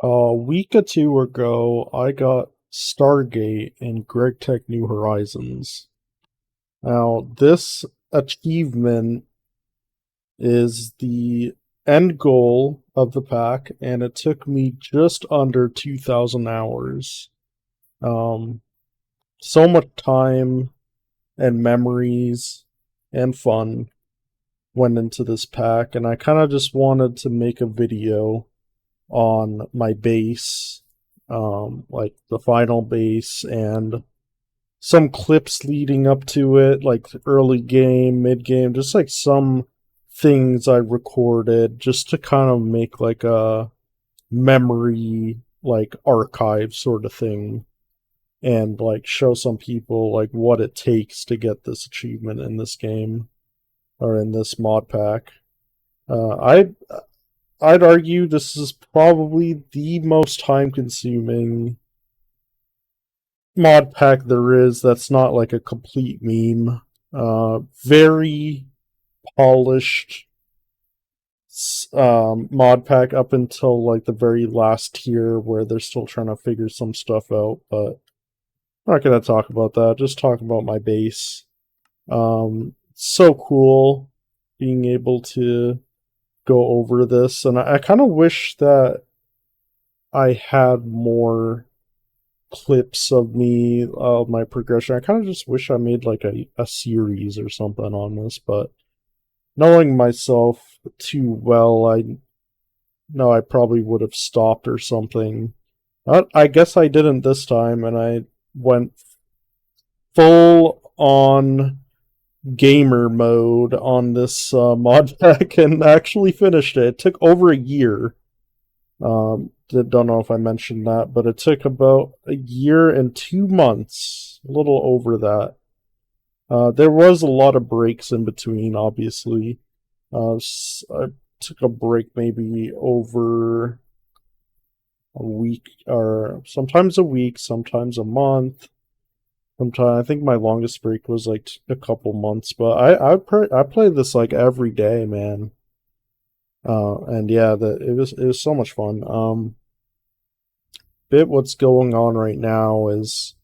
A week or two ago, I got Stargate in Gregtech New Horizons. Now, this achievement is the end goal of the pack, and it took me just under 2,000 hours. Um, so much time and memories and fun went into this pack, and I kind of just wanted to make a video on my base, like the final base, and some clips leading up to it, like early game, mid game, just like some things I recorded just to kind of make like a memory, like archive sort of thing, and like show some people like what it takes to get this achievement in this game or in this mod pack. I'd argue this is probably the most time consuming mod pack there is that's not like a complete meme. Very polished mod pack up until like the very last tier where they're still trying to figure some stuff out, but I'm not gonna talk about that. Just talk about my base. So cool being able to go over this, and I kind of wish that I had more clips of me, my progression. I kind of just wish I made like a series or something on this, but knowing myself too well, I know I probably would have stopped or something. I guess I didn't this time, and I went full on gamer mode on this mod pack and actually finished it. It took over a year. Don't know if I mentioned that, but it took about a year and 2 months, a little over that. There was a lot of breaks in between, obviously. I took a break maybe over a week, or sometimes a week, sometimes a month. Sometimes I think my longest break was like a couple months, but I play this like every day, man. And yeah, it was so much fun. Bit what's going on right now is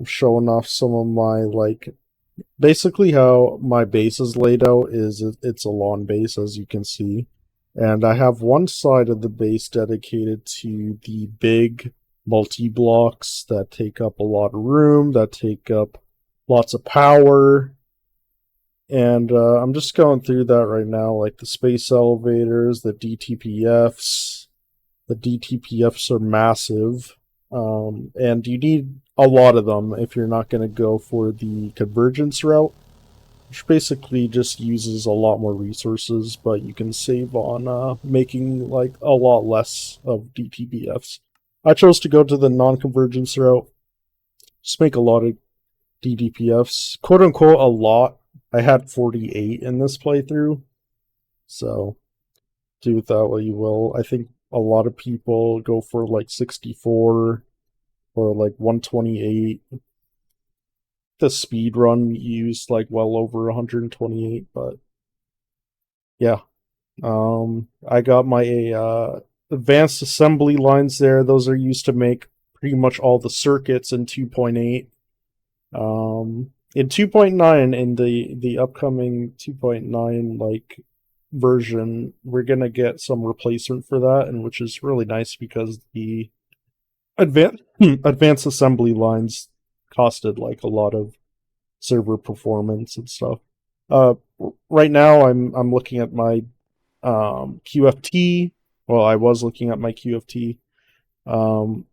showing off some of my like basically how my base is laid out is it's a lawn base, as you can see, and I have one side of the base dedicated to the big multi blocks that take up a lot of room, that take up lots of power, and I'm just going through that right now, like the space elevators, the DTPFs. The DTPFs are massive, and you need a lot of them if you're not going to go for the convergence route, which basically just uses a lot more resources, but you can save on making like a lot less of DTPFs. I chose to go to the non-convergence route, just make a lot of DTPFs, quote unquote, a lot. I had 48 in this playthrough, so do with that what you will. I think a lot of people go for like 64 or like 128. The speed run used like well over 128, but yeah. I got my advanced assembly lines there. Those are used to make pretty much all the circuits in 2.8. In 2.9, in the upcoming 2.9 like version, we're gonna get some replacement for that, and which is really nice because the advanced advanced assembly lines costed like a lot of server performance and stuff. Uh, right now I'm looking at my QFT. Well, I was looking at my QFT, um,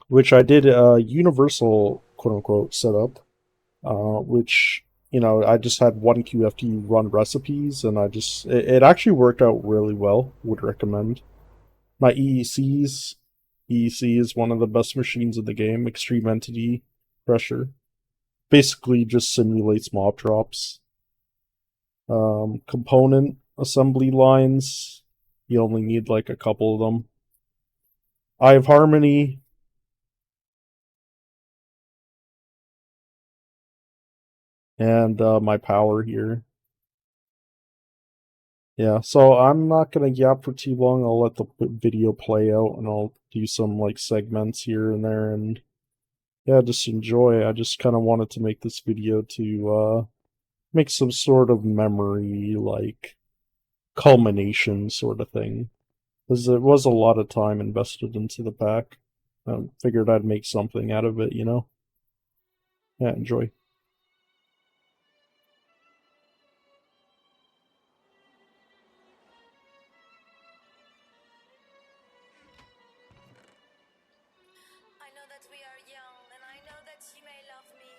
which I did a universal quote unquote setup, which I just had one QFT run recipes, and it actually worked out really well. Would recommend my EECs. EEC is one of the best machines in the game. Extreme Entity Pressure basically just simulates mob drops. Component assembly lines, you only need like a couple of them. I have Harmony, and my power here. Yeah, so I'm not gonna yap for too long. I'll let the video play out, and I'll do some like segments here and there, and yeah, just enjoy. I just kind of wanted to make this video to make some sort of memory, like culmination sort of thing, because it was a lot of time invested into the pack. Figured I'd make something out of it, you know. Yeah, enjoy. I know that we are young, and I know that you may love me,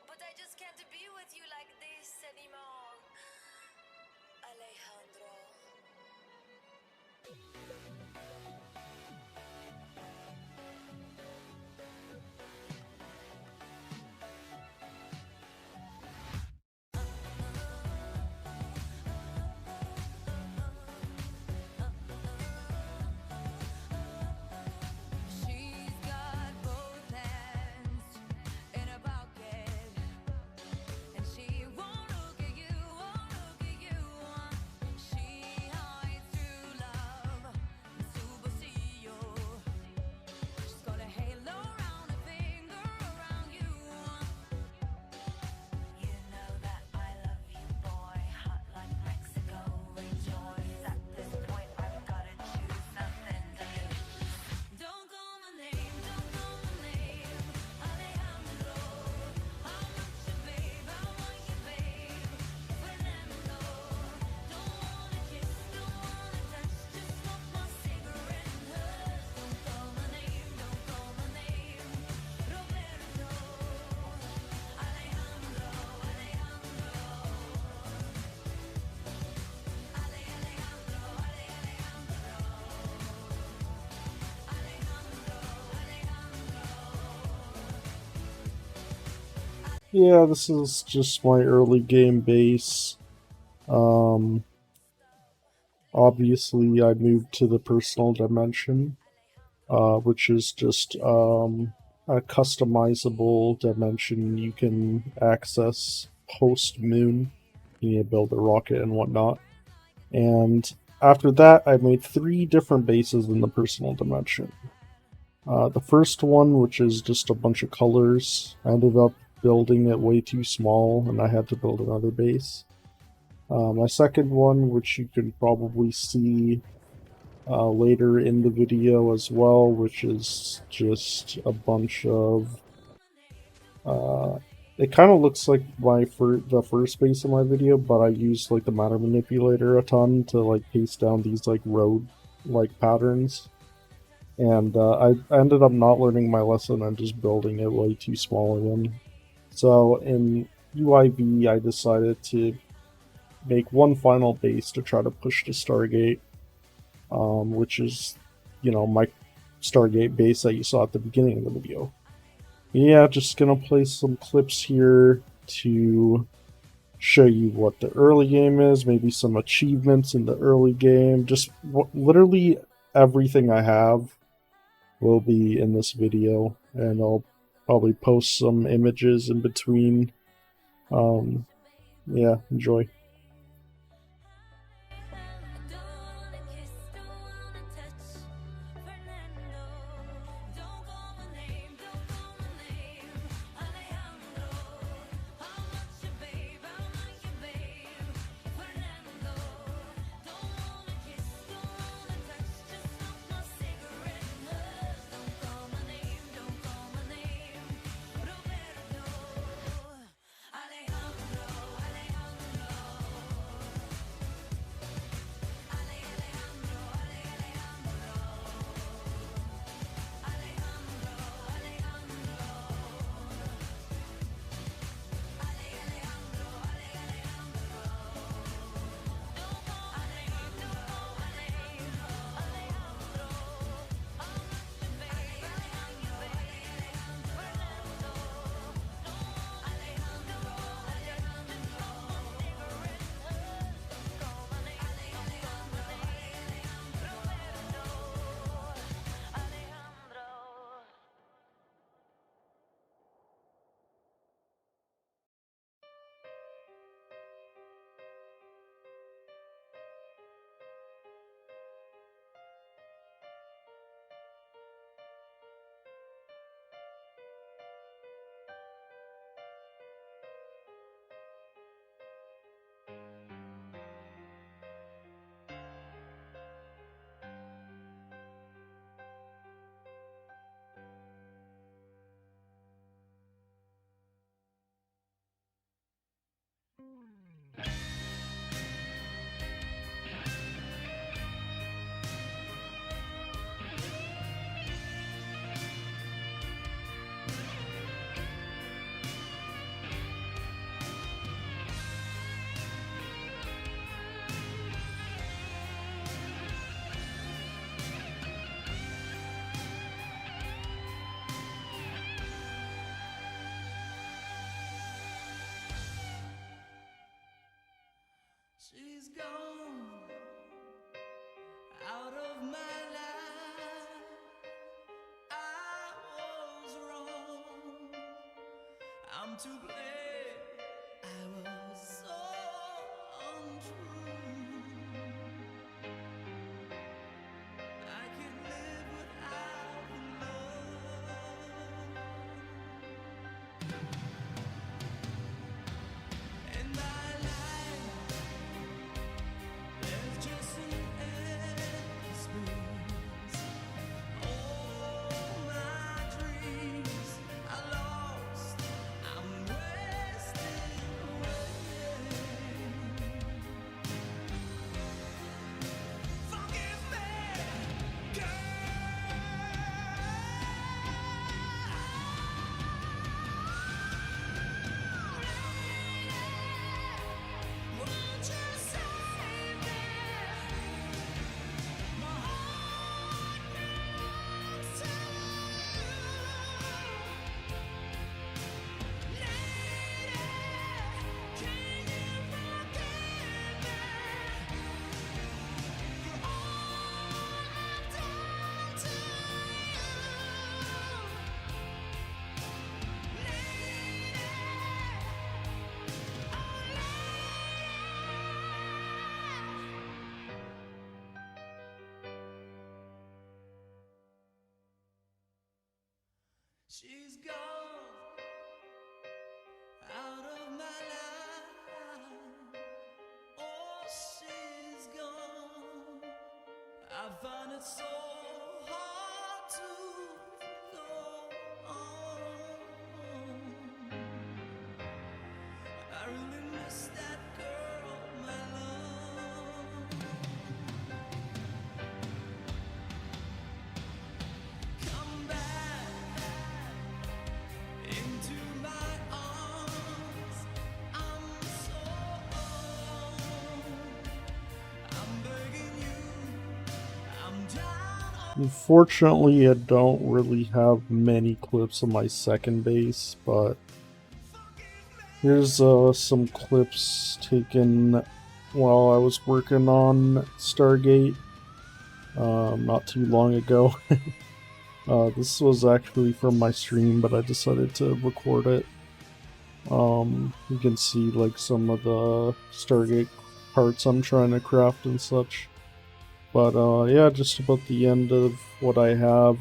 but I just can't be with you like this anymore. Alejandro. She's got both hands in a pocket, and she won't look at you, won't look at you. She hides true love, superseo. She's got a halo around her finger, around you. You know that I love you, boy. Hot like Mexico, rejoice. At this point, I've gotta choose nothing to lose. Don't call my name, don't call my name. Alejandro, I want you, babe, I want you, babe. Fernando, don't wanna kiss, don't wanna touch, just want my cigarette and hush. Don't call my name, don't call my name. Roberto, Alejandro, Alejandro. Alejandro, Yeah, this is just my early game base. Um, Obviously, I moved to the personal dimension, which is just a customizable dimension you can access post moon. You need to build a rocket and whatnot. And after that, I made 3 different bases in the personal dimension. The first one, which is just a bunch of colors, I ended up building it way too small, and I had to build another base. My second one, which you can probably see later in the video as well, which is just a bunch of. Uh, it kind of looks like the first base of my video, but I used like the matter manipulator a ton to like paste down these like road like patterns, and I ended up not learning my lesson and just building it way too small again. So in UIV, I decided to make one final base to try to push to Stargate, which is, my Stargate base that you saw at the beginning of the video. Yeah, just gonna play some clips here to show you what the early game is, maybe some achievements in the early game. Just literally everything I have will be in this video, and I'll probably post some images in between. Um, yeah, enjoy. I'm to blame. I was so untrue. I can't live without the love. In my life, there's just an empty space. All my dreams are lost. I'm wasting away. Forgive me, girl. Won't you save me? My heart belongs to you. Lady, can you forgive me for all I've done to you? Lady, oh lady. She's gone out of my life. Oh, she's gone. I find it so hard to go on. I really miss that girl, my love. Come back into my arms. I'm so alone. I'm begging you. I'm down on Unfortunately, I don't really have many clips of my second base, but here's some clips taken while I was working on Stargate not too long ago. This was actually from my stream, but I decided to record it. You can see like some of the Stargate parts I'm trying to craft and such. But yeah, just about the end of what I have.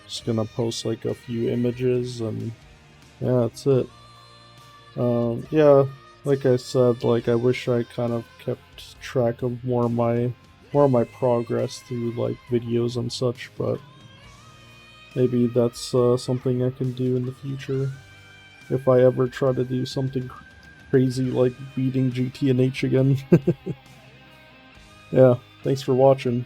Just gonna post like a few images, and yeah, that's it. Yeah, like I said, like I wish I kind of kept track of more of my progress through like videos and such, but maybe that's something I can do in the future if I ever try to do something crazy like beating GT and H again. Yeah, thanks for watching.